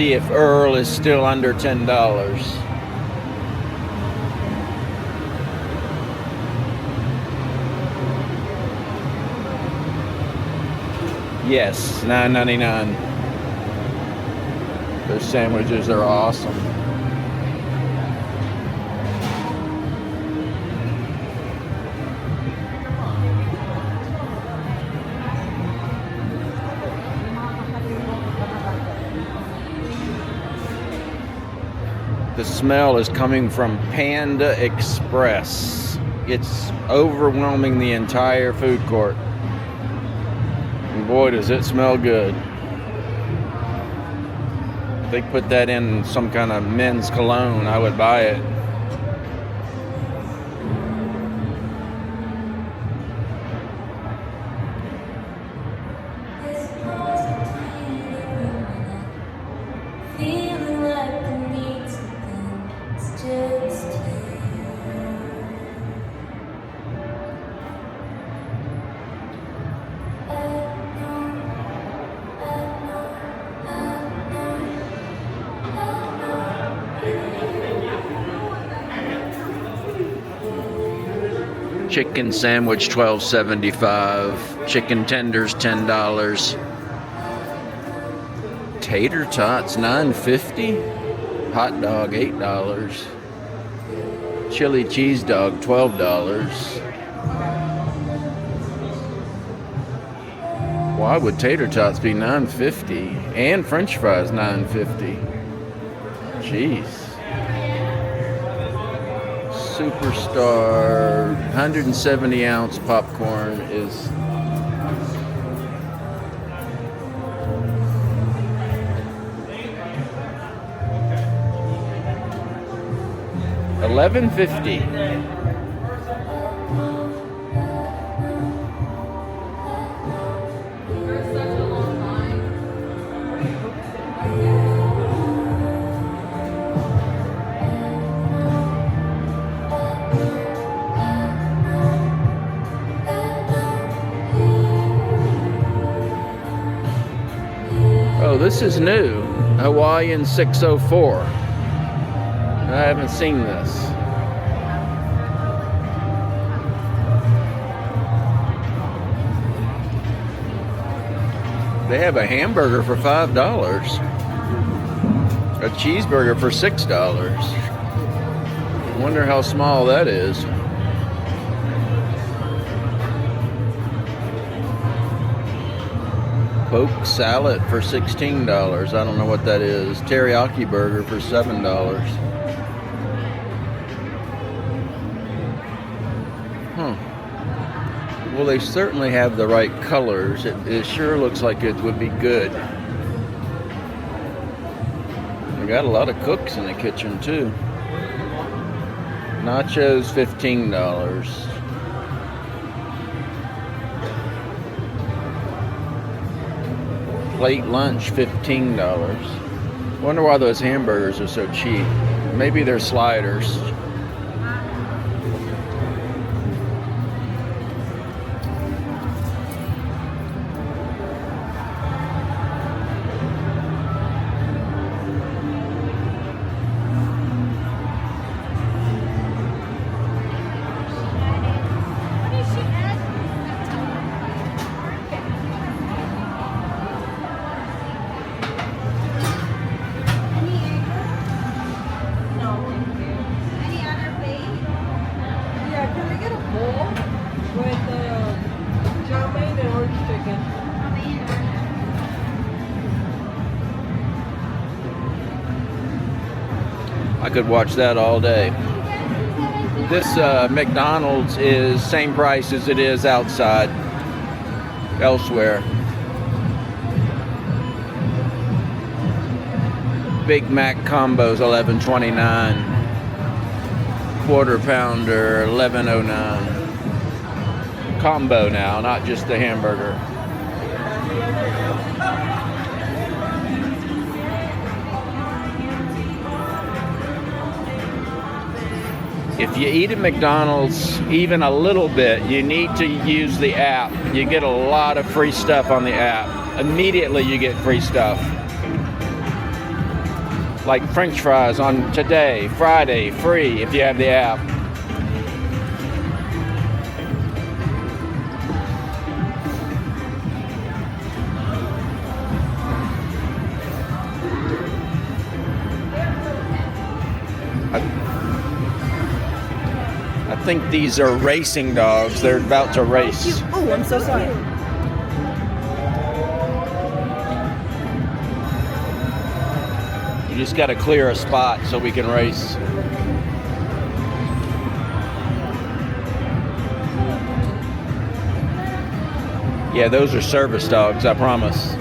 see if Earl is still under $10. Yes, $9.99. Those sandwiches are awesome. The smell is coming from Panda Express. It's overwhelming the entire food court. And boy, does it smell good. If they put that in some kind of men's cologne, I would buy it. Chicken sandwich $12.75. Chicken tenders $10. Tater tots $9.50. Hot dog $8. Chili cheese dog $12. Why would tater tots be $9.50? And French fries $9.50. Jeez. Superstar 170 ounce popcorn is $11.50. Oh, this is new. Hawaiian 604. I haven't seen this. They have a hamburger for $5. A cheeseburger for $6. Wonder how small that is. Poke salad for $16. I don't know what that is. Teriyaki burger for $7. Well, they certainly have the right colors. It sure looks like it would be good. They got a lot of cooks in the kitchen too. Nachos $15. Plate lunch $15. Wonder why those hamburgers are so cheap. Maybe they're sliders. I could watch that all day. This McDonald's is same price as it is outside elsewhere. Big Mac combos $11.29. Quarter pounder $11.09. Combo now, not just the hamburger. If you eat at McDonald's even a little bit, you need to use the app. You get a lot of free stuff on the app. Immediately you get free stuff. Like French fries on today, Friday, free if you have the app. I think these are racing dogs. They're about to race. Oh, I'm so sorry. You just got to clear a spot so we can race. Yeah, those are service dogs, I promise.